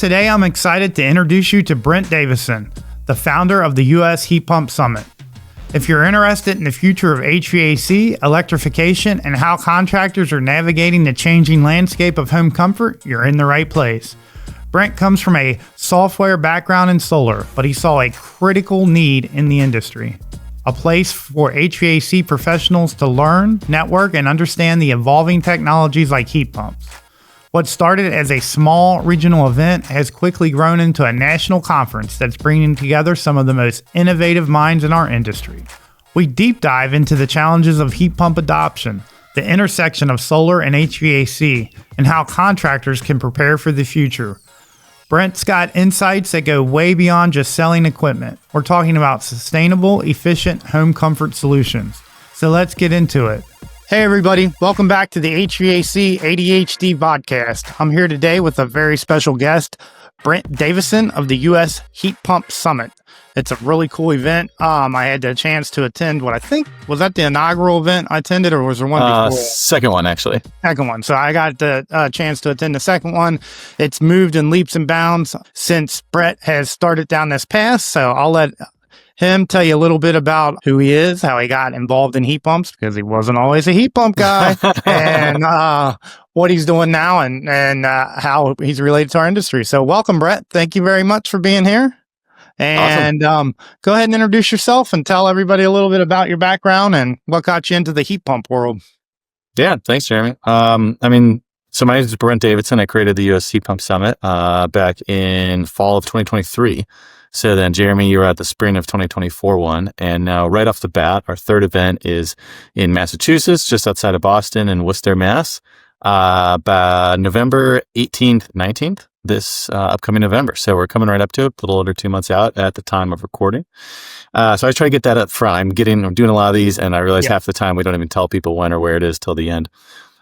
Today I'm excited to introduce you to Brent Davidson, the founder of the U.S. Heat Pump Summit. If you're interested in the future of HVAC, electrification, and how contractors are navigating the changing landscape of home comfort, you're in the right place. Brent comes from a software background in solar, but he saw a critical need in the industry. A place for HVAC professionals to learn, network, and understand the evolving technologies like heat pumps. What started as a small regional event has quickly grown into a national conference that's bringing together some of the most innovative minds in our industry. We deep dive into the challenges of heat pump adoption, the intersection of solar and HVAC, and how contractors can prepare for the future. Brent's got insights that go way beyond just selling equipment. We're talking about sustainable, efficient home comfort solutions. So let's get into it. Hey everybody, welcome back to the HVAC ADHD Vodcast. I'm here today with a very special guest, Brent Davidson of the U.S. Heat Pump Summit. It's a really cool event. I had the chance to attend what I think, was that the inaugural event I attended, or was there one before? Second one, actually. Second one. So I got the chance to attend the second one. It's moved in leaps and bounds since Brent has started down this path. So I'll let him tell you a little bit about who he is, how he got involved in heat pumps, because he wasn't always a heat pump guy, and what he's doing now and how he's related to our industry. So welcome, Brett. Thank you very much for being here. And awesome. Go ahead and introduce yourself and tell everybody a little bit about your background and what got you into the heat pump world. Yeah, thanks, Jeremy. So my name is Brent Davidson. I created the U.S. Heat Pump Summit back in fall of 2023. So then, Jeremy, you were at the spring of 2024 one. And now right off the bat, our third event is in Massachusetts, just outside of Boston in Worcester, Mass. By November 18th, 19th, this upcoming November. So we're coming right up to it, a little under 2 months out at the time of recording. So I try to get that up front. I'm doing a lot of these, and I realize half the time we don't even tell people when or where it is till the end.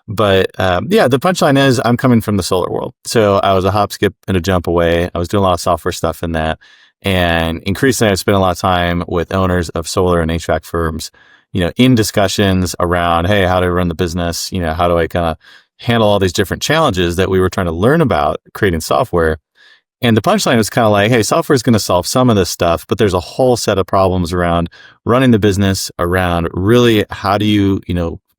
But the punchline is I'm coming from the solar world. So I was a hop, skip, and a jump away. I was doing a lot of software stuff in that. And increasingly, I spent a lot of time with owners of solar and HVAC firms, in discussions around, hey, how do I run the business? How do I kind of handle all these different challenges that we were trying to learn about creating software? And the punchline was kind of like, hey, software is going to solve some of this stuff, but there's a whole set of problems around running the business, around really how do you,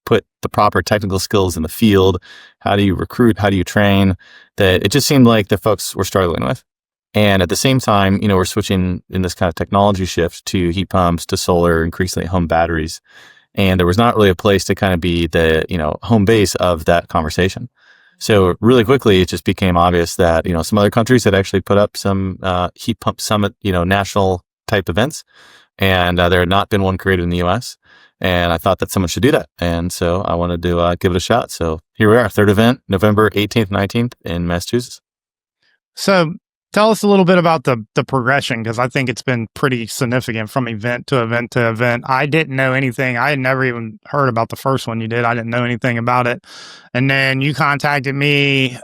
put the proper technical skills in the field? How do you recruit? How do you train? That it just seemed like the folks were struggling with. And at the same time, we're switching in this kind of technology shift to heat pumps, to solar, increasingly home batteries. And there was not really a place to kind of be the, home base of that conversation. So really quickly, it just became obvious that, some other countries had actually put up some heat pump summit, national type events. And there had not been one created in the US. And I thought that someone should do that. And so I wanted to give it a shot. So here we are, third event, November 18th, 19th in Massachusetts. So tell us a little bit about the progression, because I think it's been pretty significant from event to event to event. I didn't know anything. I had never even heard about the first one you did. I didn't know anything about it. And then you contacted me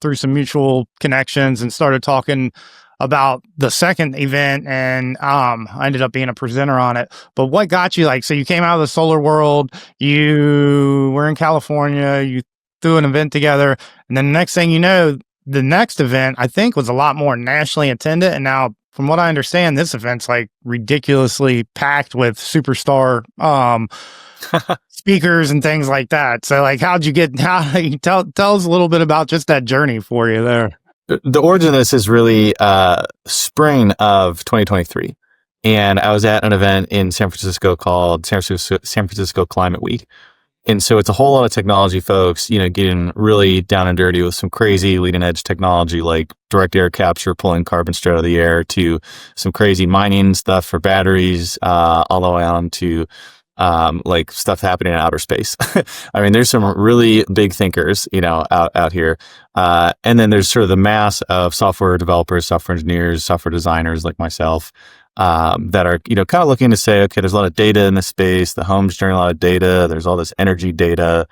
through some mutual connections and started talking about the second event, and I ended up being a presenter on it. But what got you, so you came out of the solar world, you were in California, you threw an event together, and then the next thing you know, the next event, I think, was a lot more nationally attended. And now, from what I understand, this event's ridiculously packed with superstar speakers and things like that. So how'd you tell us a little bit about just that journey for you there? The origin of this is really spring of 2023. And I was at an event in San Francisco called San Francisco Climate Week. And so it's a whole lot of technology folks, getting really down and dirty with some crazy leading edge technology like direct air capture, pulling carbon straight out of the air, to some crazy mining stuff for batteries, all the way on to stuff happening in outer space. I mean, there's some really big thinkers, out here. And then there's sort of the mass of software developers, software engineers, software designers like myself, that are, kind of looking to say, okay, there's a lot of data in this space. The home's generating a lot of data. There's all this energy data.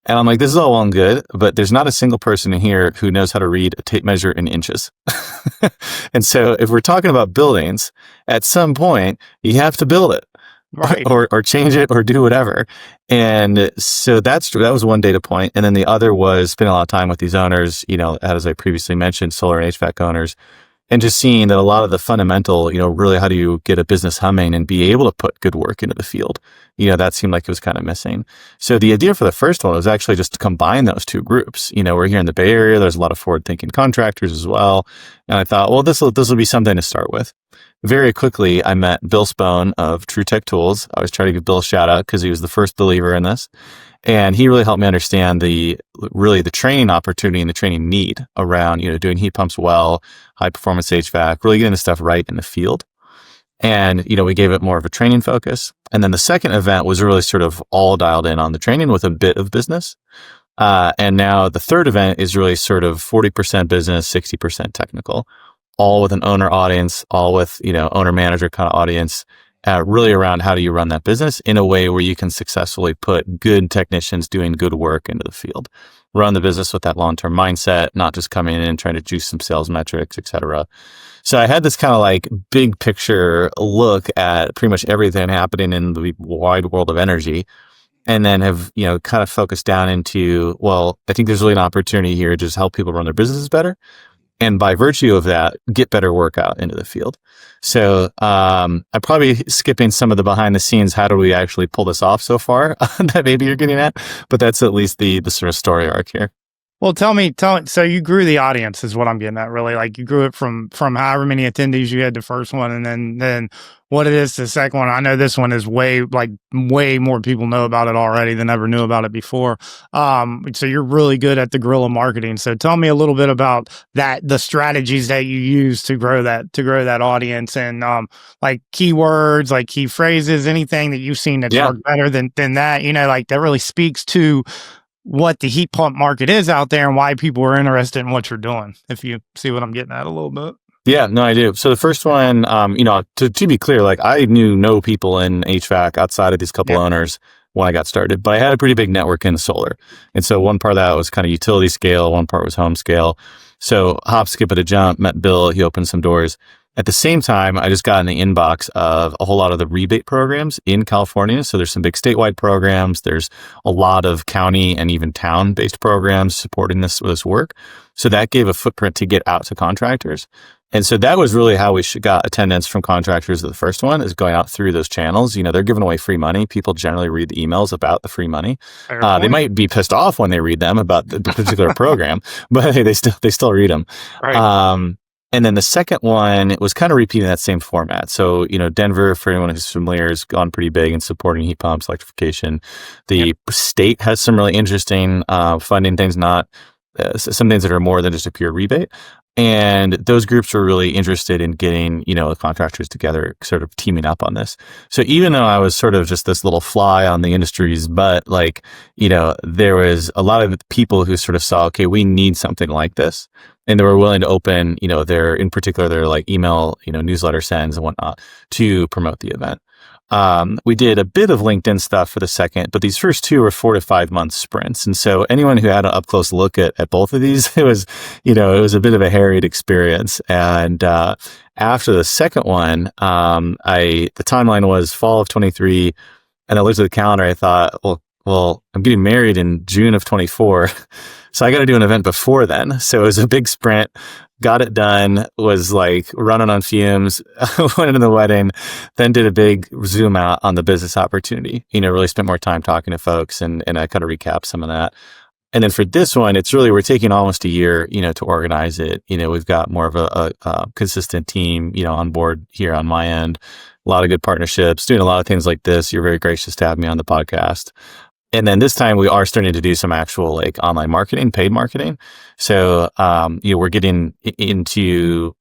And I'm like, this is all well and good, but there's not a single person in here who knows how to read a tape measure in inches. And so if we're talking about buildings, at some point, you have to build it. Right. or change it or do whatever. And so that was one data point. And then the other was spending a lot of time with these owners, as I previously mentioned, solar and HVAC owners, and just seeing that a lot of the fundamental, really how do you get a business humming and be able to put good work into the field? That seemed like it was kind of missing. So the idea for the first one was actually just to combine those two groups. We're here in the Bay Area. There's a lot of forward-thinking contractors as well. And I thought, well, this will be something to start with. Very quickly, I met Bill Spohn of True Tech Tools. I was trying to give Bill a shout out because he was the first believer in this. And he really helped me understand the training opportunity and the training need around, doing heat pumps well, high performance HVAC, really getting the stuff right in the field. And, we gave it more of a training focus. And then the second event was really sort of all dialed in on the training with a bit of business. And now the third event is really sort of 40% business, 60% technical, all with an owner audience, all with, owner manager kind of audience. Really around how do you run that business in a way where you can successfully put good technicians doing good work into the field, run the business with that long-term mindset, not just coming in and trying to juice some sales metrics, et cetera. So I had this kind of like big picture look at pretty much everything happening in the wide world of energy. And then have, kind of focused down into, well, I think there's really an opportunity here to just help people run their businesses better. And by virtue of that, get better work out into the field. So I'm probably skipping some of the behind the scenes. How do we actually pull this off so far that maybe you're getting at? But that's at least the sort of story arc here. Well, tell me, so you grew the audience is what I'm getting at, really. Like you grew it from however many attendees you had the first one, and then what it is the second one. I know this one is way more people know about it already than ever knew about it before. So you're really good at the guerrilla marketing. So tell me a little bit about that, the strategies that you use to grow that audience, and like keywords, like key phrases, anything that you've seen that's worked better than that. Like that really speaks to what the heat pump market is out there and why people are interested in what you're doing, if you see what I'm getting at a little bit. Yeah, no, I do. So the first one, to be clear, like I knew no people in HVAC outside of these couple owners when I got started, but I had a pretty big network in solar. And so one part of that was kind of utility scale, one part was home scale. So hop, skip at a jump, met Bill, he opened some doors. At the same time, I just got in the inbox of a whole lot of the rebate programs in California. So there's some big statewide programs. There's a lot of county and even town-based programs supporting this work. So that gave a footprint to get out to contractors. And so that was really how we got attendance from contractors. The first one is going out through those channels. They're giving away free money. People generally read the emails about the free money. They might be pissed off when they read them about the particular program, but hey, they still read them. Right. And then the second one, it was kind of repeating that same format. So, Denver, for anyone who's familiar, has gone pretty big in supporting heat pumps, electrification. The state has some really interesting funding things, not some things that are more than just a pure rebate. And those groups were really interested in getting, the contractors together, sort of teaming up on this. So even though I was sort of just this little fly on the industry's butt, there was a lot of people who sort of saw, okay, we need something like this. And they were willing to open, their email, newsletter sends and whatnot to promote the event. We did a bit of LinkedIn stuff for the second, but these first two were 4 to 5 month sprints. And so anyone who had an up close look at both of these, it was a bit of a harried experience. And, after the second one, the timeline was fall of 23, and I looked at the calendar. I thought, well, I'm getting married in June of 24. So I got to do an event before then. So it was a big sprint, got it done, was like running on fumes, went into the wedding, then did a big zoom out on the business opportunity, really spent more time talking to folks and I kind of recap some of that. And then for this one, it's really, we're taking almost a year, to organize it. We've got more of a consistent team, on board here on my end, a lot of good partnerships, doing a lot of things like this. You're very gracious to have me on the podcast. And then this time we are starting to do some actual online marketing, paid marketing. So, we're getting into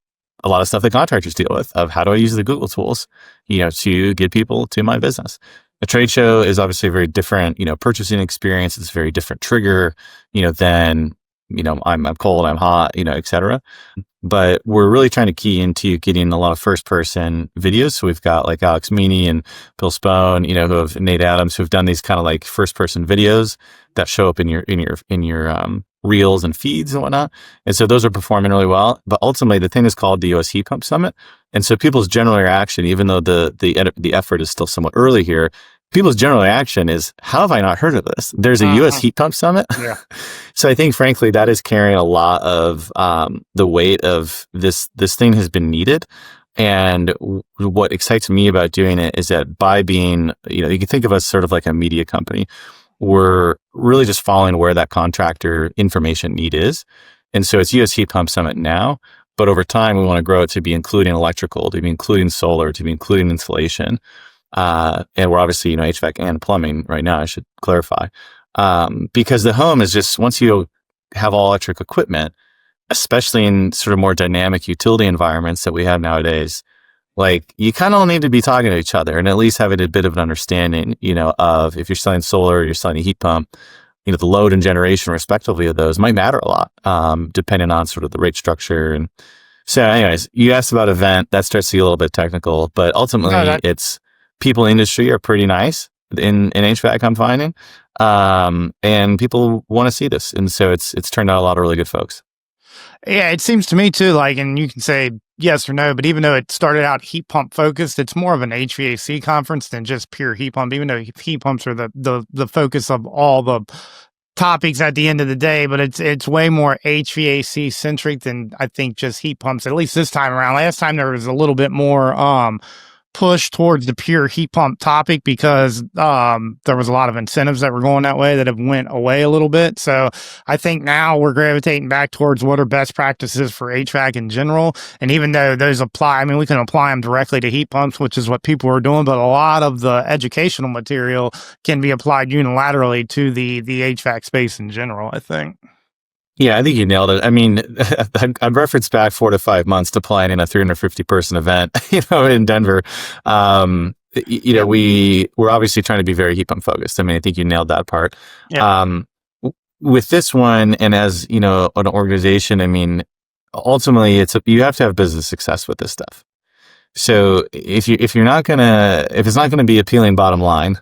a lot of stuff that contractors deal with of how do I use the Google tools, to get people to my business. A trade show is obviously a very different, purchasing experience. It's a very different trigger, than, I'm cold, I'm hot, et cetera. But we're really trying to key into getting a lot of first person videos. So we've got Alex Meany and Bill Spohn, who have Nate Adams, who've done these kind of first person videos that show up in your reels and feeds and whatnot. And so those are performing really well. But ultimately, the thing is called the US Heat Pump Summit. And so people's general reaction, even though the effort is still somewhat early here, people's general reaction is, how have I not heard of this? There's a US Heat Pump Summit. Yeah. So I think, frankly, that is carrying a lot of the weight of this thing has been needed. And what excites me about doing it is that by being, you can think of us sort of like a media company. We're really just following where that contractor information need is. And so it's US Heat Pump Summit now, but over time, we want to grow it to be including electrical, to be including solar, to be including insulation. And we're obviously, HVAC and plumbing right now, I should clarify. Because the home is just, once you have all electric equipment, especially in sort of more dynamic utility environments that we have nowadays, like you kind of need to be talking to each other and at least having a bit of an understanding, of if you're selling solar or you're selling a heat pump, the load and generation respectively of those might matter a lot, depending on sort of the rate structure. And so anyways, you asked about event, that starts to get a little bit technical, but ultimately it's people in industry are pretty nice in HVAC, I'm finding. And people want to see this. And so it's turned out a lot of really good folks. Yeah, it seems to me too, and you can say yes or no, but even though it started out heat pump focused, it's more of an HVAC conference than just pure heat pump, even though heat pumps are the focus of all the topics at the end of the day, but it's way more HVAC centric than I think just heat pumps, at least this time around. Last time there was a little bit more push towards the pure heat pump topic because there was a lot of incentives that were going that way that have went away a little bit. So I think now we're gravitating back towards what are best practices for HVAC in general. And even though those apply, we can apply them directly to heat pumps, which is what people are doing, but a lot of the educational material can be applied unilaterally to the HVAC space in general, I think. Yeah, I think you nailed it. I'd reference back 4 to 5 months to planning a 350 person event, in Denver. We're obviously trying to be very heat pump focused. I think you nailed that part. Yeah. With this one, and as, an organization, ultimately you have to have business success with this stuff. So if it's not going to be appealing bottom line,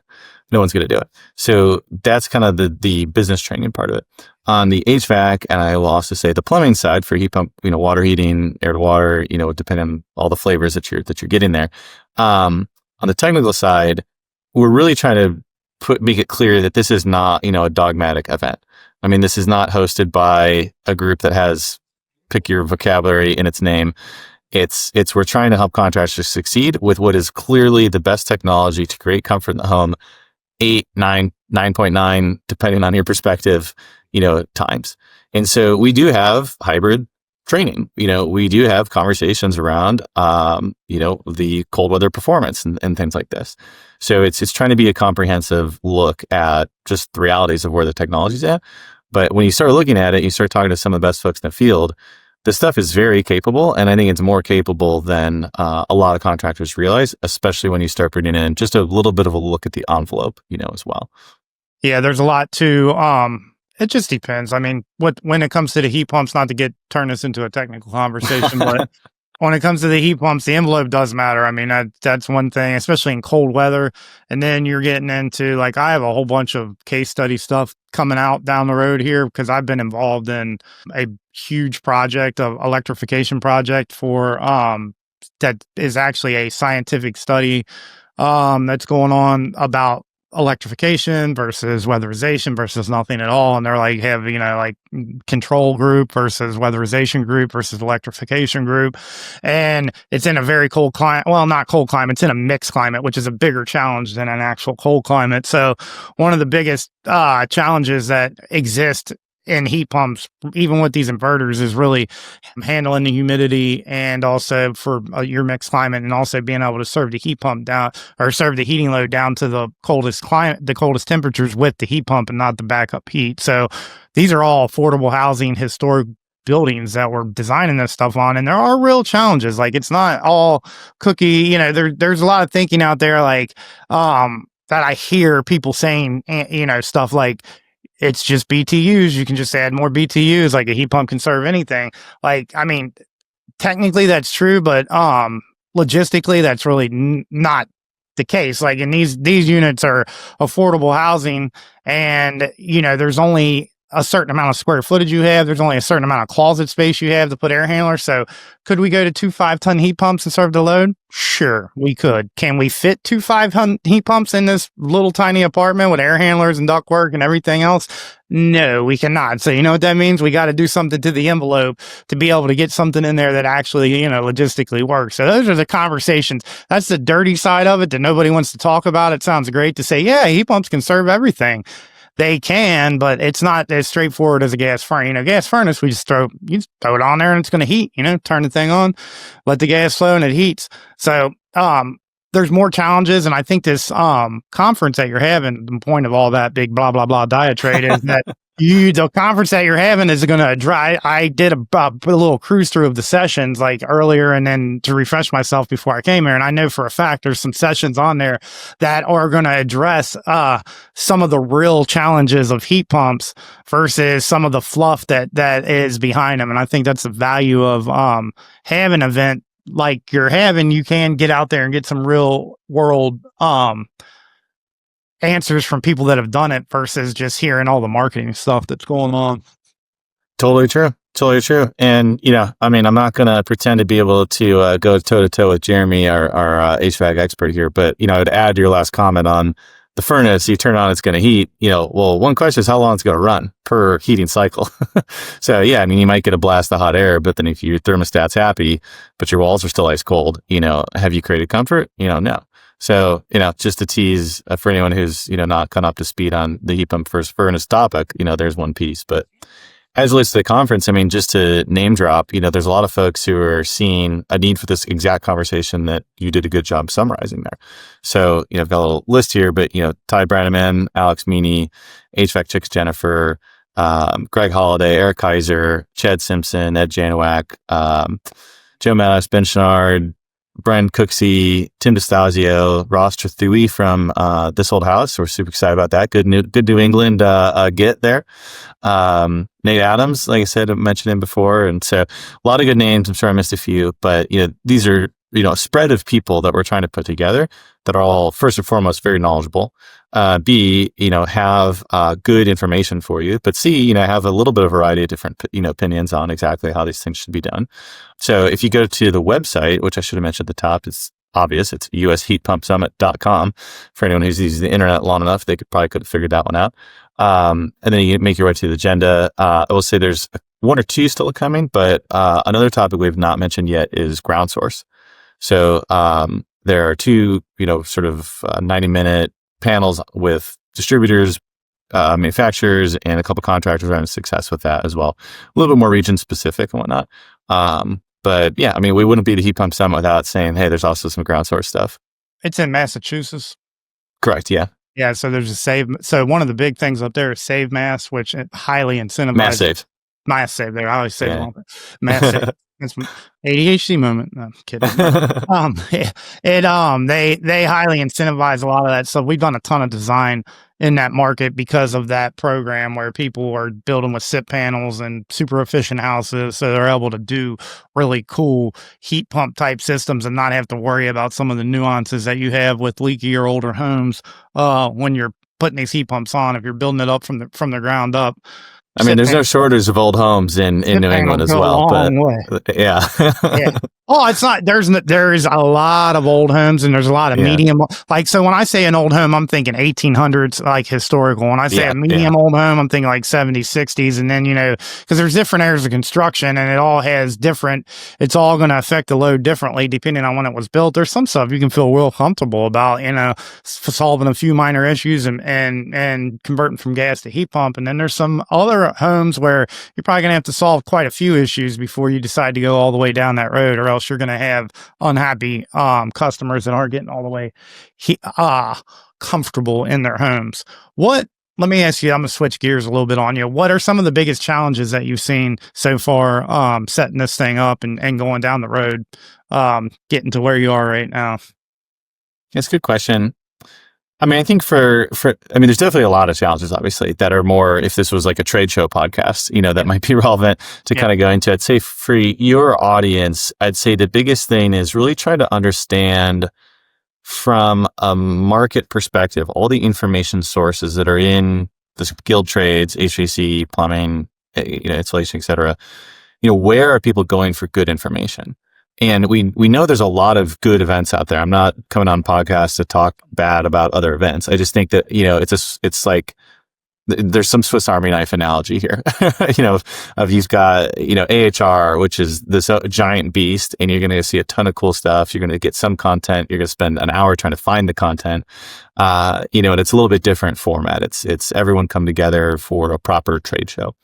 no one's going to do it. So that's kind of the business training part of it. On the HVAC, and I will also say the plumbing side for heat pump, water heating, air to water, depending on all the flavors that you're getting there. On the technical side, we're really trying to make it clear that this is not, a dogmatic event. This is not hosted by a group that has, pick your vocabulary in its name. It's we're trying to help contractors succeed with what is clearly the best technology to create comfort in the home. 8, 9, 9.9, depending on your perspective, times. And so we do have hybrid training. We do have conversations around, the cold weather performance and things like this. So it's trying to be a comprehensive look at just the realities of where the technology's at. But when you start looking at it, you start talking to some of the best folks in the field. This stuff is very capable, and I think it's more capable than a lot of contractors realize, especially when you start bringing in just a little bit of a look at the envelope, as well. Yeah, there's a lot to, it just depends. When it comes to the heat pumps, not to turn this into a technical conversation, but when it comes to the heat pumps, the envelope does matter. That's one thing, especially in cold weather. And then you're getting into, I have a whole bunch of case study stuff coming out down the road here because I've been involved in a huge project, of electrification project for that is actually a scientific study that's going on about electrification versus weatherization versus nothing at all. And they're have, control group versus weatherization group versus electrification group. And it's in a very cold climate. Well, not cold climate. It's in a mixed climate, which is a bigger challenge than an actual cold climate. So one of the biggest challenges that exist in heat pumps, even with these inverters, is really handling the humidity and also for your mixed climate, and also being able to serve the heat pump down or serve the heating load down to the coldest climate, the coldest temperatures with the heat pump and not the backup heat. So these are all affordable housing, historic buildings that we're designing this stuff on, and there are real challenges. It's not all cookie. There's a lot of thinking out there that I hear people saying, stuff like, it's just BTUs. You can just add more BTUs. Like a heat pump can serve anything. Technically that's true, but logistically that's really not the case. And these units are affordable housing, and there's only a certain amount of square footage you have. There's only a certain amount of closet space you have to put air handlers. So could we go to 2 5-ton heat pumps and serve the load? Sure, we could. Can we fit 2 5-ton heat pumps in this little tiny apartment with air handlers and ductwork and everything else? No, we cannot. So you know what that means? We got to do something to the envelope to be able to get something in there that actually, logistically works. So those are the conversations. That's the dirty side of it that nobody wants to talk about. It sounds great to say, yeah, heat pumps can serve everything. They can, but it's not as straightforward as a gas furnace. Gas furnace, you just throw it on there and it's going to heat, turn the thing on, let the gas flow and it heats. So, there's more challenges. And I think this, conference that you're having, the point of all that big blah, blah, blah diatribe is that the conference that you're having is going to dry. I did a little cruise through of the sessions like earlier and then to refresh myself before I came here. And I know for a fact there's some sessions on there that are going to address some of the real challenges of heat pumps versus some of the fluff that is behind them. And I think that's the value of having an event like you're having. You can get out there and get some real world answers from people that have done it versus just hearing all the marketing stuff that's going on. Totally true. And, I'm not going to pretend to be able to go toe to toe with Jeremy, our HVAC expert here, but, I'd add to your last comment on the furnace. You turn it on, it's going to heat. Well, one question is how long it's going to run per heating cycle. So, yeah, you might get a blast of hot air, but then if your thermostat's happy, but your walls are still ice cold, have you created comfort? No. So, just to tease for anyone who's, not gone up to speed on the heat pump versus furnace topic, there's one piece. But as it relates to the conference, just to name drop, there's a lot of folks who are seeing a need for this exact conversation that you did a good job summarizing there. So, I've got a little list here, but, Ty Brannaman, Alex Meany, HVAC Chicks Jennifer, Greg Holliday, Eric Kaiser, Chad Simpson, Ed Janowak, Joe Mattis, Ben Chenard, Brian Cooksey, Tim DeStasio, Ross Trethui from This Old House. We're super excited about that. Good New England get there. Nate Adams, like I said, I mentioned him before. And so a lot of good names. I'm sure I missed a few, but these are, a spread of people that we're trying to put together that are all first and foremost very knowledgeable. B, have good information for you, but C, have a little bit of variety of different, opinions on exactly how these things should be done. So if you go to the website, which I should have mentioned at the top, it's obvious. It's usheatpumpsummit.com. For anyone who's used the internet long enough, they could have figured that one out. And then you make your way to the agenda. I will say there's one or two still coming, but another topic we've not mentioned yet is ground source. So there are two, sort of 90-minute panels with distributors, manufacturers, and a couple contractors having success with that as well. A little bit more region specific and whatnot. But yeah, we wouldn't be the Heat Pump Summit without saying, hey, there's also some ground source stuff. It's in Massachusetts. Correct. Yeah. Yeah. So there's a save. So one of the big things up there is Save Mass, which highly incentivizes. Mass Save there. I always say Mass Save. That's ADHD moment. No, I'm kidding. They highly incentivize a lot of that stuff. We've done a ton of design in that market because of that program where people are building with SIP panels and super efficient houses. So they're able to do really cool heat pump type systems and not have to worry about some of the nuances that you have with leaky or older homes when you're putting these heat pumps on. If you're building it up from the ground up. There's no shortage of old homes in New England as well, but yeah. Yeah. Oh, it's not, there's a lot of old homes and there's a lot of medium. So when I say an old home, I'm thinking 1800s, like historical. When I say a medium old home, I'm thinking like 70s, 60s. And then, because there's different areas of construction and it all has it's all going to affect the load differently depending on when it was built. There's some stuff you can feel real comfortable about, solving a few minor issues and converting from gas to heat pump. And then there's some other homes where you're probably going to have to solve quite a few issues before you decide to go all the way down that road, or else you're going to have unhappy customers that aren't getting all the way comfortable in their homes. Let me ask you, I'm going to switch gears a little bit on you. What are some of the biggest challenges that you've seen so far setting this thing up and going down the road, getting to where you are right now? That's a good question. I think there's definitely a lot of challenges, obviously, that are more, if this was like a trade show podcast, that might be relevant to kind of go into. I'd say for your audience, I'd say the biggest thing is really try to understand from a market perspective, all the information sources that are in the skilled trades, HVAC, plumbing, installation, et cetera. Where are people going for good information? And we know there's a lot of good events out there. I'm not coming on podcasts to talk bad about other events. I just think that, it's like, there's some Swiss Army knife analogy here, of you've got, AHR, which is this giant beast, and you're going to see a ton of cool stuff. You're going to get some content. You're going to spend an hour trying to find the content, and it's a little bit different format. It's everyone come together for a proper trade show.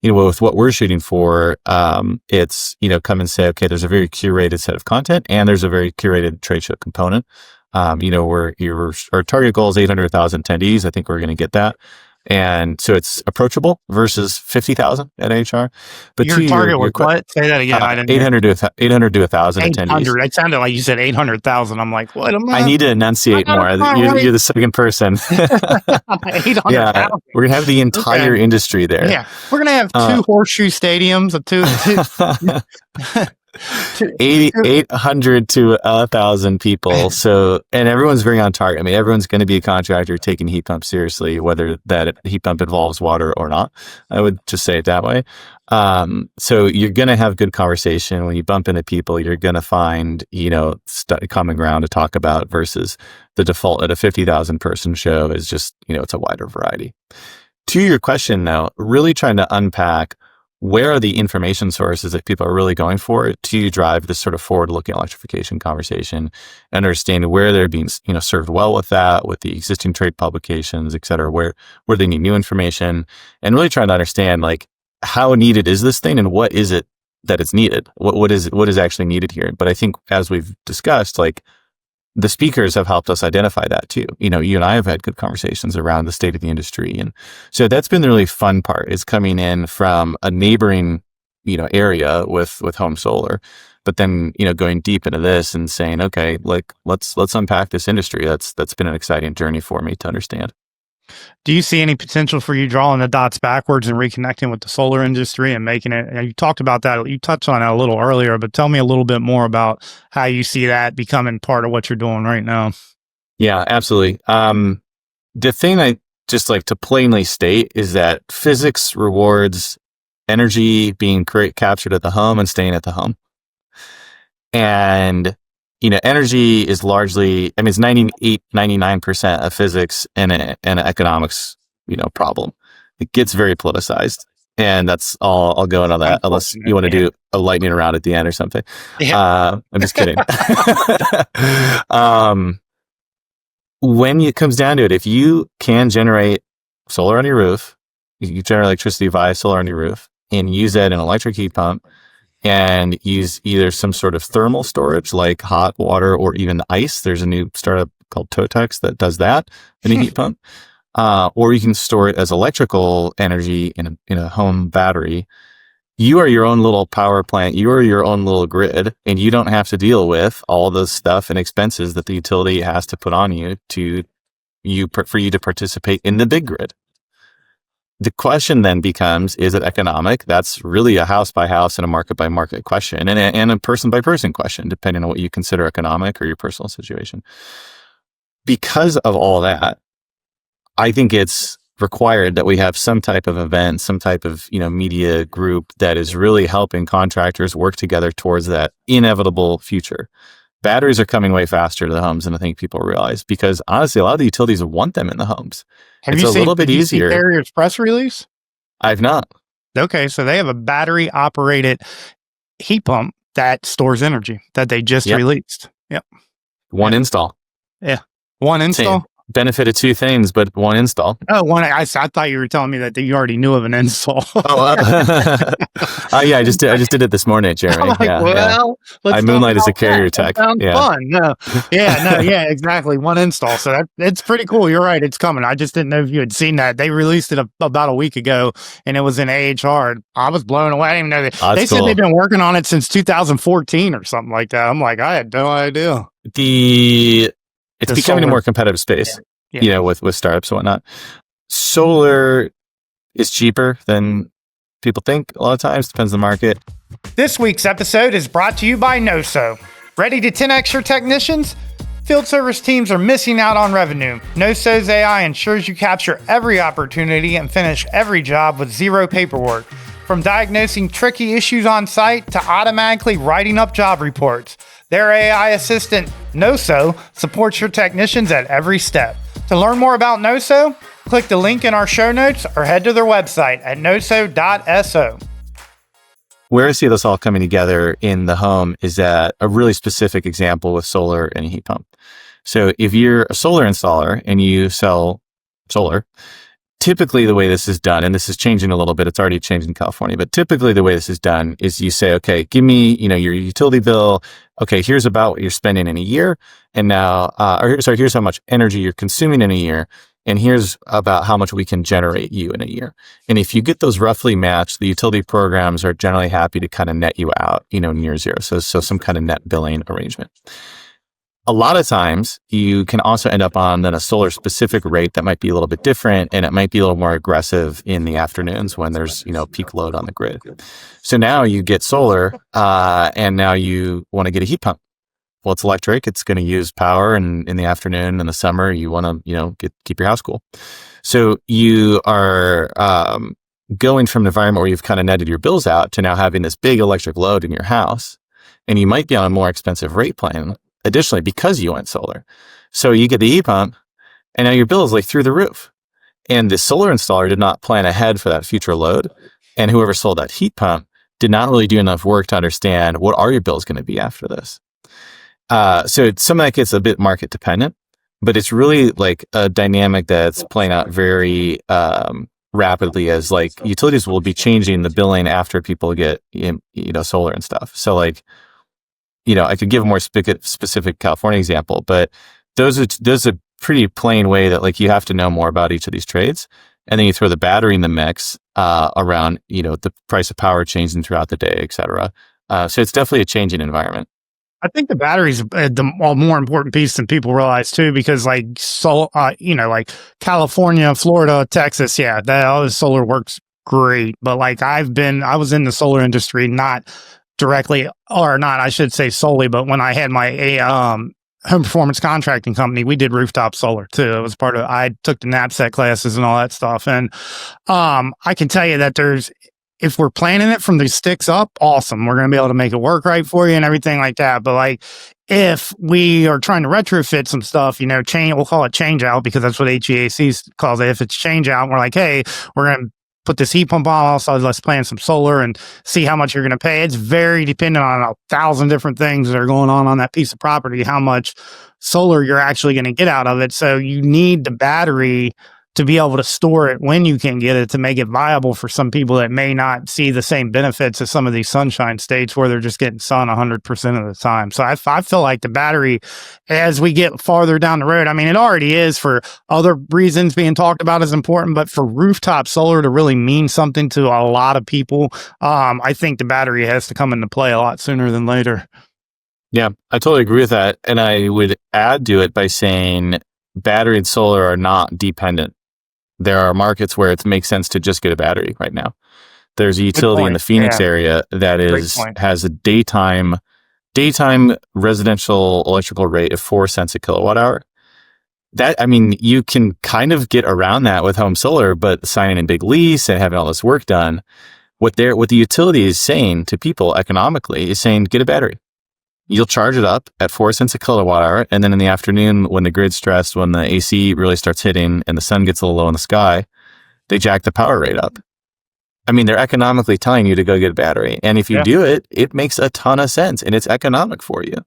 With what we're shooting for, it's, come and say, okay, there's a very curated set of content and there's a very curated trade show component. Our target goal is 800,000 attendees. I think we're going to get that. And so it's approachable versus 50,000 at HR. But your target was what? Say that again. 800 to 1,000 attendees. It sounded like you said 800,000. I'm like, what am I? I need to enunciate more. You're the second person. 800,000. Yeah, we're going to have the entire industry there. Yeah, we're going to have two horseshoe stadiums of two 800 to 1,000 people. So, and everyone's very on target. I mean, everyone's going to be a contractor taking heat pumps seriously, whether that heat pump involves water or not. I would just say it that way. So you're going to have good conversation. When you bump into people, you're going to find, common ground to talk about versus the default at a 50,000 person show is just, it's a wider variety. To your question though, really trying to unpack where are the information sources that people are really going for to drive this sort of forward-looking electrification conversation, understanding where they're being, served well with that, with the existing trade publications, et cetera, where they need new information, and really trying to understand like how needed is this thing and what is it that it's needed? What is actually needed here? But I think as we've discussed, like the speakers have helped us identify that too. You and I have had good conversations around the state of the industry. And so that's been the really fun part, is coming in from a neighboring, area with home solar, but then, going deep into this and saying, okay, like let's unpack this industry. That's been an exciting journey for me to understand. Do you see any potential for you drawing the dots backwards and reconnecting with the solar industry and making it? You talked about that. You touched on it a little earlier, but tell me a little bit more about how you see that becoming part of what you're doing right now. Yeah, absolutely. The thing I just like to plainly state is that physics rewards energy being captured at the home and staying at the home. And energy is largely, it's 99% of physics and an economics, problem. It gets very politicized, and that's all. I'll go into that unless you want to do a lightning round at the end or something. Yeah. I'm just kidding. When it comes down to it, if you can generate solar on your roof, you generate electricity via solar on your roof and use that in an electric heat pump, and use either some sort of thermal storage like hot water or even ice. There's a new startup called Totex that does that in a heat pump. Or you can store it as electrical energy in a home battery. You are your own little power plant. You are your own little grid, and you don't have to deal with all the stuff and expenses that the utility has to put on you for you to participate in the big grid. The question then becomes, is it economic? That's really a house by house and a market by market question, and a person by person question, depending on what you consider economic or your personal situation. Because of all that, I think it's required that we have some type of event, some type of, media group that is really helping contractors work together towards that inevitable future. Batteries are coming way faster to the homes than I think people realize, because honestly, a lot of the utilities want them in the homes. Have you seen Carrier's press release? I've not. Okay, so they have a battery operated heat pump that stores energy that they just released. Yep. One install. Yeah. One install. Same. Benefit of two things, but one install. Oh, one. I thought you were telling me that you already knew of an install. Yeah, I just did it this morning, Jeremy. Like, I moonlight as a Carrier tech. Fun. No. Yeah, exactly. One install. So it's pretty cool. You're right. It's coming. I just didn't know if you had seen that. They released it about a week ago, and it was in AHR. I was blown away. I didn't even know that. They said they've been working on it since 2014 or something like that. I'm like, I had no idea. It's becoming a more competitive space, with startups and whatnot. Solar is cheaper than people think a lot of times. Depends on the market. This week's episode is brought to you by NoSo. Ready to 10x your technicians? Field service teams are missing out on revenue. NoSo's AI ensures you capture every opportunity and finish every job with zero paperwork. From diagnosing tricky issues on site to automatically writing up job reports, their AI assistant, NoSo, supports your technicians at every step. To learn more about NoSo, click the link in our show notes or head to their website at noso.so. Where I see this all coming together in the home is at a really specific example with solar and a heat pump. So if you're a solar installer and you sell solar, typically the way this is done, and this is changing a little bit, it's already changed in California, but typically the way this is done is you say, okay, give me, your utility bill. Okay, here's about what you're spending in a year. And now, here's how much energy you're consuming in a year. And here's about how much we can generate you in a year. And if you get those roughly matched, the utility programs are generally happy to kind of net you out, near zero. So some kind of net billing arrangement. A lot of times you can also end up on then a solar specific rate that might be a little bit different, and it might be a little more aggressive in the afternoons when there's, peak load on the grid. So now you get solar, and now you want to get a heat pump. Well, it's electric. It's going to use power, and in the afternoon, in the summer, you want to, keep your house cool. So you are going from an environment where you've kind of netted your bills out to now having this big electric load in your house, and you might be on a more expensive rate plan. Additionally, because you went solar. So you get the heat pump, and now your bill is like through the roof. And the solar installer did not plan ahead for that future load. And whoever sold that heat pump did not really do enough work to understand what are your bills going to be after this. So some of that gets a bit market dependent, but it's really like a dynamic that's playing out very rapidly as like utilities will be changing the billing after people get, solar and stuff. So like, I could give a more specific California example, but there's a pretty plain way that like you have to know more about each of these trades. And then you throw the battery in the mix around, the price of power changing throughout the day, et cetera. So it's definitely a changing environment. I think the battery's the more important piece than people realize too, because like like California, Florida, Texas, all the solar works great. But like I was in the solar industry, not directly, or not, I should say solely, but when I had my home performance contracting company, we did rooftop solar too. It was I took the NAPSET classes and all that stuff. And I can tell you that if we're planning it from the sticks up, awesome. We're going to be able to make it work right for you and everything like that. But like, if we are trying to retrofit some stuff, we'll call it change out because that's what HVAC calls it. If it's change out, we're like, hey, we're going to put this heat pump on, also let's plan some solar and see how much you're going to pay. It's very dependent on 1,000 different things that are going on that piece of property, how much solar you're actually going to get out of it. So you need the battery to be able to store it when you can get it to make it viable for some people that may not see the same benefits as some of these sunshine states where they're just getting sun 100% of the time. So I feel like the battery, as we get farther down the road, I mean, it already is for other reasons being talked about as important, but for rooftop solar to really mean something to a lot of people, I think the battery has to come into play a lot sooner than later. Yeah, I totally agree with that. And I would add to it by saying battery and solar are not dependent. There are markets where it makes sense to just get a battery right now. There's a utility in the Phoenix area that has a daytime residential electrical rate of 4 cents a kilowatt hour. You can kind of get around that with home solar, but signing a big lease and having all this work done, what the utility is saying to people economically is saying, get a battery. You'll charge it up at 4 cents a kilowatt hour. And then in the afternoon, when the grid's stressed, when the AC really starts hitting and the sun gets a little low in the sky, they jack the power rate up. I mean, they're economically telling you to go get a battery. And if you do it, it makes a ton of sense and it's economic for you.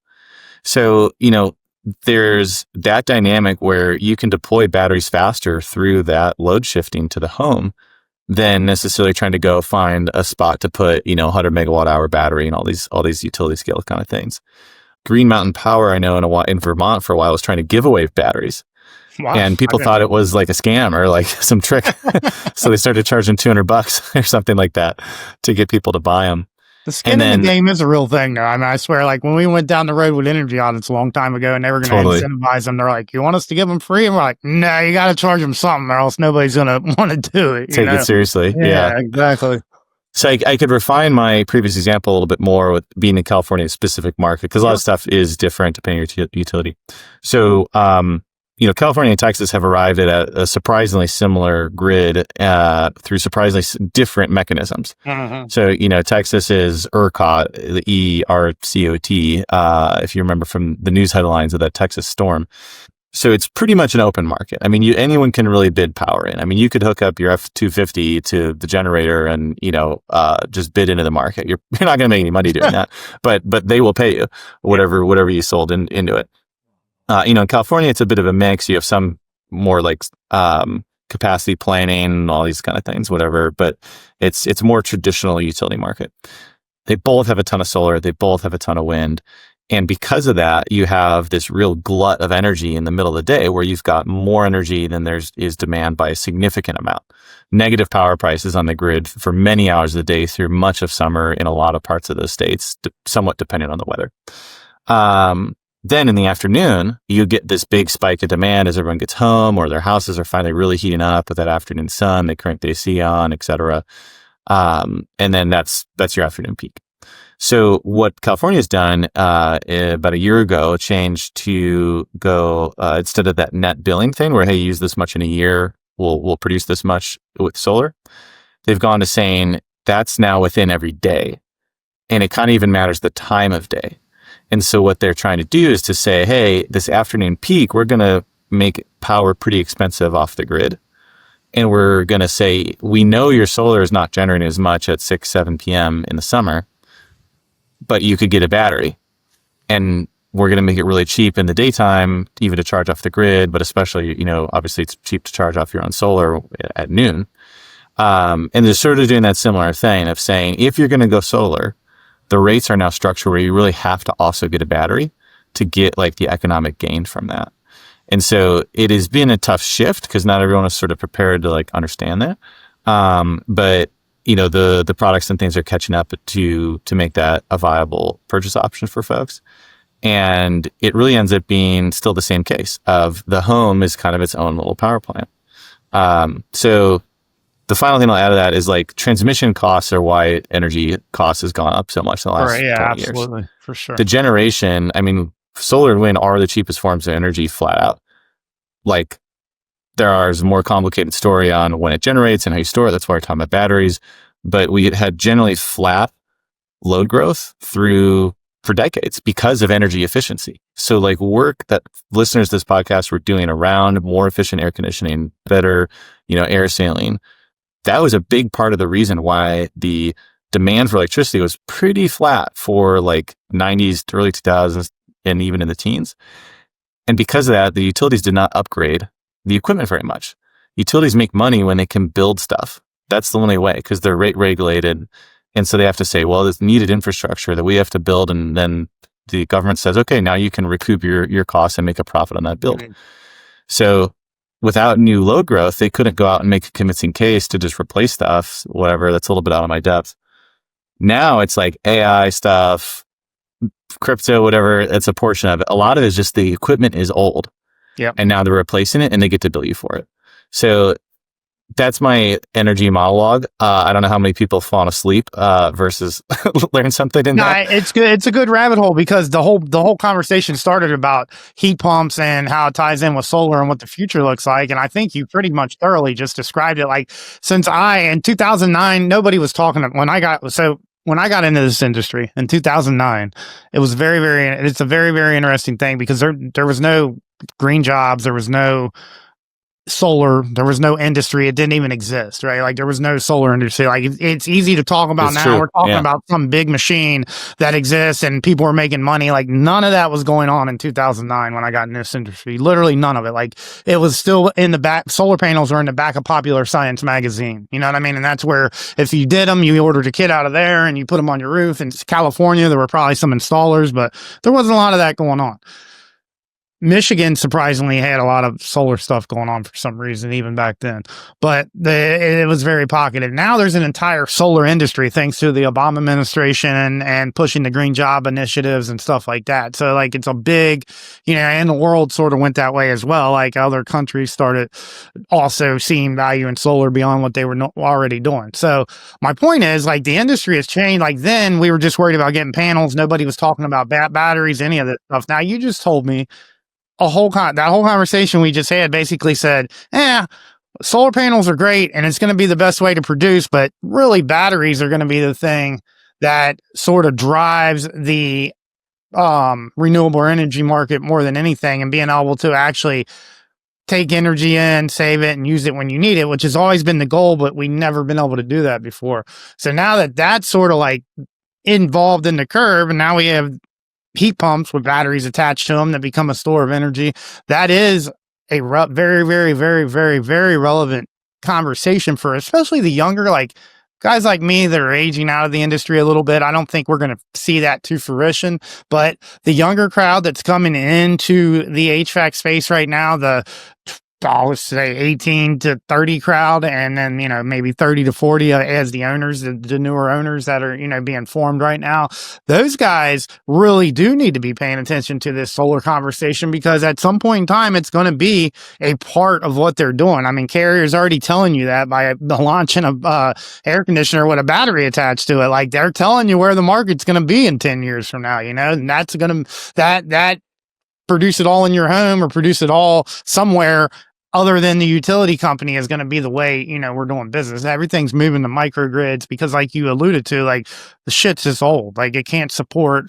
So, there's that dynamic where you can deploy batteries faster through that load shifting to the home than necessarily trying to go find a spot to put, 100 megawatt hour battery and all these utility scale kind of things. Green Mountain Power, I know in Vermont for a while was trying to give away batteries. Wow. And people thought it was like a scam or like some trick. So they started charging $200 or something like that to get people to buy them. The skin in the game is a real thing, though. I mean, I swear, like when we went down the road with energy audits a long time ago and they were going to incentivize them, they're like, you want us to give them free? And we're like, no, you got to charge them something or else nobody's going to want to do it. Take it seriously. Yeah, exactly. So I could refine my previous example a little bit more with being in California specific market, because a lot of stuff is different depending on your utility. So, California and Texas have arrived at a surprisingly similar grid through surprisingly different mechanisms. Mm-hmm. So, Texas is ERCOT, the ERCOT, if you remember from the news headlines of that Texas storm. So it's pretty much an open market. I mean, anyone can really bid power in. I mean, you could hook up your F-250 to the generator and, just bid into the market. You're not going to make any money doing that, but they will pay you whatever you sold into it. In California, it's a bit of a mix. You have some more like capacity planning, all these kind of things, whatever, but it's more traditional utility market. They both have a ton of solar. They both have a ton of wind. And because of that, you have this real glut of energy in the middle of the day where you've got more energy than is demand by a significant amount. Negative power prices on the grid for many hours of the day through much of summer in a lot of parts of those states, somewhat dependent on the weather. Then in the afternoon, you get this big spike of demand as everyone gets home or their houses are finally really heating up with that afternoon sun. They crank the AC on, et cetera. And then that's your afternoon peak. So what California has done about a year ago, changed to go instead of that net billing thing where, hey, you use this much in a year, we'll produce this much with solar. They've gone to saying that's now within every day, and it kind of even matters the time of day. And so what they're trying to do is to say, hey, this afternoon peak, we're going to make power pretty expensive off the grid. And we're going to say, we know your solar is not generating as much at 6, 7 p.m. in the summer, but you could get a battery. And we're going to make it really cheap in the daytime, even to charge off the grid, but especially, obviously it's cheap to charge off your own solar at noon. And they're sort of doing that similar thing of saying, if you're going to go solar, the rates are now structured where you really have to also get a battery to get like the economic gain from that. And so it has been a tough shift because not everyone is sort of prepared to like understand that. But the products and things are catching up to make that a viable purchase option for folks. And it really ends up being still the same case of the home is kind of its own little power plant. So the final thing I'll add to that is like transmission costs are why energy costs has gone up so much in the last 20 years. Absolutely, for sure. The generation, I mean, solar and wind are the cheapest forms of energy flat out. Like there is a more complicated story on when it generates and how you store it. That's why we're talking about batteries. But we had generally flat load growth for decades because of energy efficiency. So like work that listeners to this podcast were doing around more efficient air conditioning, better, air sealing, that was a big part of the reason why the demand for electricity was pretty flat for like 90s to early 2000s and even in the teens. And because of that, the utilities did not upgrade the equipment very much. Utilities make money when they can build stuff. That's the only way because they're rate regulated. And so they have to say, well, there's needed infrastructure that we have to build. And then the government says, okay, now you can recoup your costs and make a profit on that build. Mm-hmm. So without new load growth, they couldn't go out and make a convincing case to just replace stuff, whatever. That's a little bit out of my depth. Now it's like AI stuff, crypto, whatever. It's a portion of it. A lot of it is just the equipment is old. Yeah. And now they're replacing it and they get to bill you for it. So that's my energy monologue. I don't know how many people have fallen asleep versus learn something in that. It's good. It's a good rabbit hole because the whole conversation started about heat pumps and how it ties in with solar and what the future looks like. And I think you pretty much thoroughly just described it. Like since in 2009, nobody was talking when I got into this industry in 2009, it was it's a very, very interesting thing because there was no green jobs. There was no solar. There was no industry. It didn't even exist, right? Like there was no solar industry. Like it's easy to talk about now. True. We're talking about some big machine that exists and people are making money. Like none of that was going on in 2009 when I got in this industry. Literally none of it. Like it was still in the back. Solar panels were in the back of Popular Science magazine. You know what I mean? And that's where if you did them, you ordered a kit out of there and you put them on your roof. In California, there were probably some installers, but there wasn't a lot of that going on. Michigan surprisingly had a lot of solar stuff going on for some reason, even back then. But it was very pocketed. Now there's an entire solar industry thanks to the Obama administration and pushing the green job initiatives and stuff like that. So like it's a big, and the world sort of went that way as well. Like other countries started also seeing value in solar beyond what they were already doing. So my point is like the industry has changed. Like then we were just worried about getting panels. Nobody was talking about batteries, any of that stuff. Now you just told me that whole conversation we just had basically said, solar panels are great and it's going to be the best way to produce, but really batteries are going to be the thing that sort of drives the renewable energy market more than anything, and being able to actually take energy in, save it, and use it when you need it, which has always been the goal, but we never been able to do that before. So now that that's sort of like involved in the curve, and now we have heat pumps with batteries attached to them that become a store of energy. That is a very, very, very, very, very relevant conversation for especially the younger, like guys like me that are aging out of the industry a little bit. I don't think we're going to see that to fruition, but the younger crowd that's coming into the HVAC space right now, I would say 18 to 30 crowd, and then, maybe 30 to 40 as the owners, the newer owners that are, being formed right now. Those guys really do need to be paying attention to this solar conversation, because at some point in time, it's going to be a part of what they're doing. I mean, Carrier's already telling you that by launching a air conditioner with a battery attached to it. Like they're telling you where the market's going to be in 10 years from now, and that's going to, that produce it all in your home or produce it all somewhere other than the utility company is going to be the way, we're doing business. Everything's moving to microgrids because, like you alluded to, like the shit's just old. Like it can't support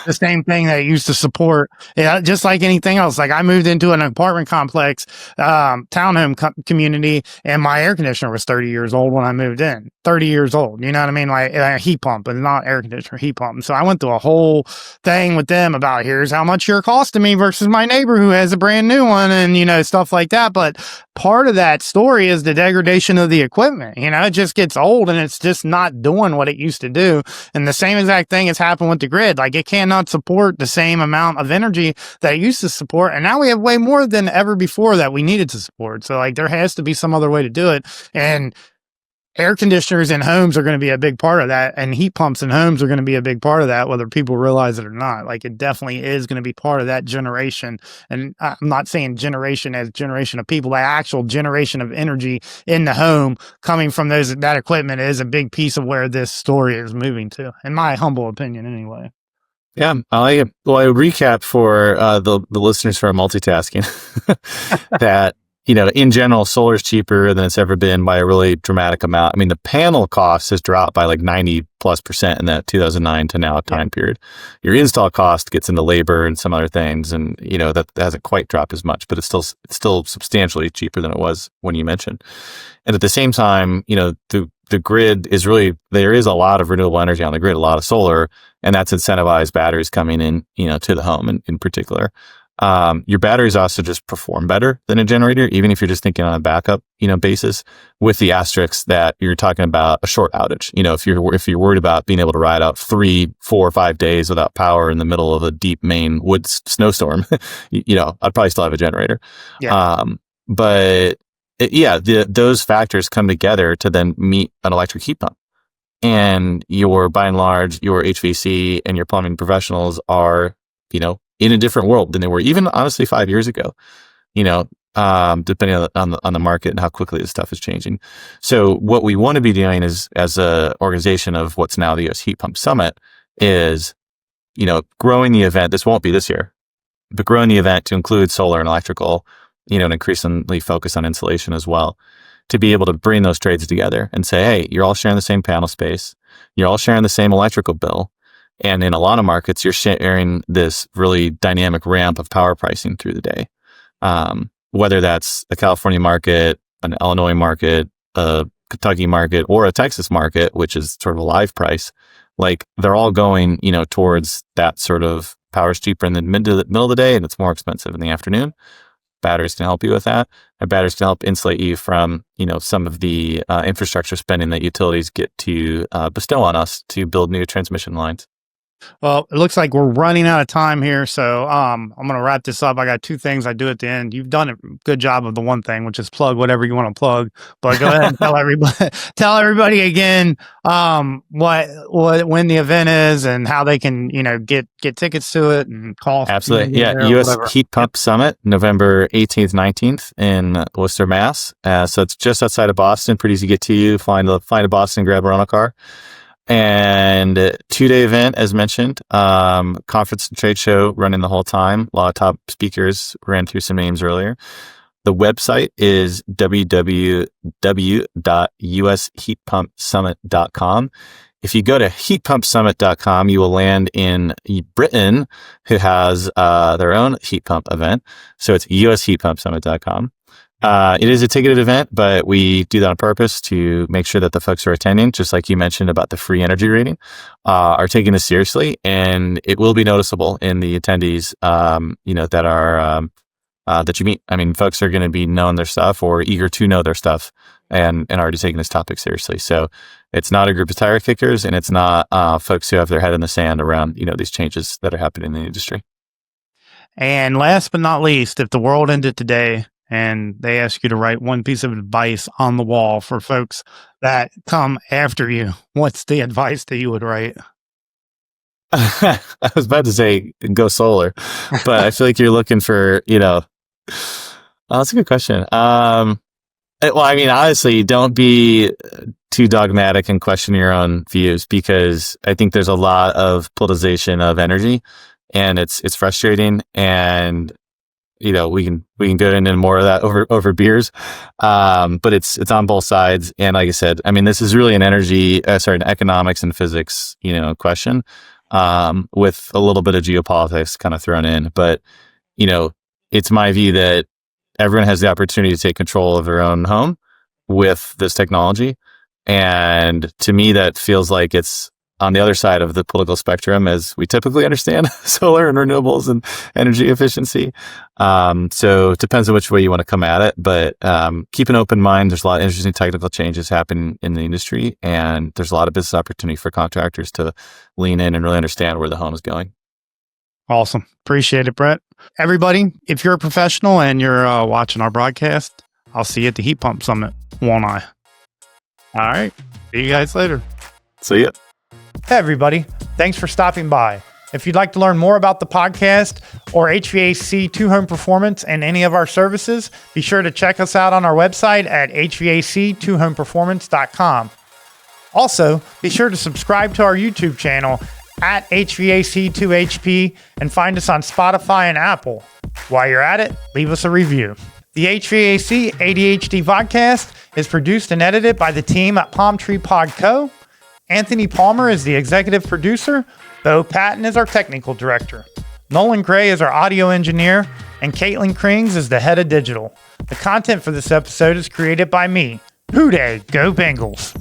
the same thing that it used to support. Yeah, just like anything else. Like I moved into an apartment complex, townhome community, and my air conditioner was 30 years old when I moved in. 30 years old. You know what I mean? Like a heat pump, but not air conditioner, heat pump. So I went through a whole thing with them about here's how much you're costing me versus my neighbor who has a brand new one, and stuff like that. But part of that story is the degradation of the equipment. It just gets old and it's just not doing what it used to do. And the same exact thing has happened with the grid. Like it cannot support the same amount of energy that it used to support. And now we have way more than ever before that we needed to support. So like there has to be some other way to do it. And air conditioners in homes are going to be a big part of that, and heat pumps in homes are going to be a big part of that, whether people realize it or not. Like it definitely is going to be part of that generation. And I'm not saying generation as generation of people, the actual generation of energy in the home coming from that equipment is a big piece of where this story is moving to, in my humble opinion anyway. Yeah, I recap for the listeners who are multitasking that in general, solar is cheaper than it's ever been by a really dramatic amount. I mean, the panel cost has dropped by like 90+% in that 2009 to now time period. Your install cost gets into labor and some other things, and that hasn't quite dropped as much, but it's still substantially cheaper than it was when you mentioned. And at the same time, the grid is there is a lot of renewable energy on the grid, a lot of solar, and that's incentivized batteries coming in, to the home in particular. Your batteries also just perform better than a generator, even if you're just thinking on a backup, basis, with the asterisks that you're talking about a short outage. If you're worried about being able to ride out 3, 4, 5 days without power in the middle of a deep Maine woods snowstorm, I'd probably still have a generator. Yeah. Those factors come together to then meet an electric heat pump. And by and large, your HVAC and your plumbing professionals are, in a different world than they were even honestly 5 years ago, depending on the market and how quickly this stuff is changing. So what we want to be doing is, as a organization of what's now the US Heat Pump Summit, is, growing the event. This won't be this year, but growing the event to include solar and electrical, and increasingly focus on insulation as well, to be able to bring those trades together and say, hey, you're all sharing the same panel space. You're all sharing the same electrical bill. And in a lot of markets, you're sharing this really dynamic ramp of power pricing through the day. Whether that's a California market, an Illinois market, a Kentucky market, or a Texas market, which is sort of a live price, like they're all going, towards that sort of power's cheaper in the middle of the day and it's more expensive in the afternoon. Batteries can help you with that. And batteries can help insulate you from, some of the infrastructure spending that utilities get to bestow on us to build new transmission lines. Well, it looks like we're running out of time here, so I'm going to wrap this up. I got two things I do at the end. You've done a good job of the one thing, which is plug whatever you want to plug. But go ahead and tell everybody again what when the event is and how they can get tickets to it and cost. Absolutely, yeah. U.S. Heat Pump Summit, November 18th, 19th in Worcester, Mass. So it's just outside of Boston. Pretty easy to get to you. Fly to Boston, grab a rental car. And 2-day event, as mentioned, conference and trade show running the whole time. A lot of top speakers, ran through some names earlier. The website is www.usheatpumpsummit.com. If you go to heatpumpsummit.com, you will land in Britain, who has their own heat pump event. So it's usheatpumpsummit.com. It is a ticketed event, but we do that on purpose to make sure that the folks who are attending, just like you mentioned about the free energy rating, are taking this seriously, and it will be noticeable in the attendees, that are that you meet. I mean, folks are going to be knowing their stuff or eager to know their stuff, and already taking this topic seriously. So it's not a group of tire kickers, and it's not folks who have their head in the sand around these changes that are happening in the industry. And last but not least, if the world ended today and they ask you to write one piece of advice on the wall for folks that come after you, what's the advice that you would write? I was about to say go solar, but I feel like you're looking for, that's a good question. Well, I mean, honestly, don't be too dogmatic and question your own views, because I think there's a lot of politicization of energy, and it's frustrating, and we can go into more of that over beers, but it's on both sides. And like I said, I mean, this is really an an economics and physics, question, with a little bit of geopolitics kind of thrown in. But it's my view that everyone has the opportunity to take control of their own home with this technology, and to me, that feels like it's on the other side of the political spectrum, as we typically understand solar and renewables and energy efficiency. So it depends on which way you want to come at it, but keep an open mind. There's a lot of interesting technical changes happening in the industry, and there's a lot of business opportunity for contractors to lean in and really understand where the home is going. Awesome. Appreciate it, Brent. Everybody, if you're a professional and you're watching our broadcast, I'll see you at the Heat Pump Summit, won't I? All right. See you guys later. See ya. Hey, everybody. Thanks for stopping by. If you'd like to learn more about the podcast or HVAC 2-Home Performance and any of our services, be sure to check us out on our website at HVAC2homeperformance.com. Also, be sure to subscribe to our YouTube channel at HVAC2HP and find us on Spotify and Apple. While you're at it, leave us a review. The HVAC ADHD Vodcast is produced and edited by the team at Palm Tree Pod Co. Anthony Palmer is the executive producer. Bo Patton is our technical director. Nolan Gray is our audio engineer. And Caitlin Krings is the head of digital. The content for this episode is created by me. Hoo-day, go Bengals.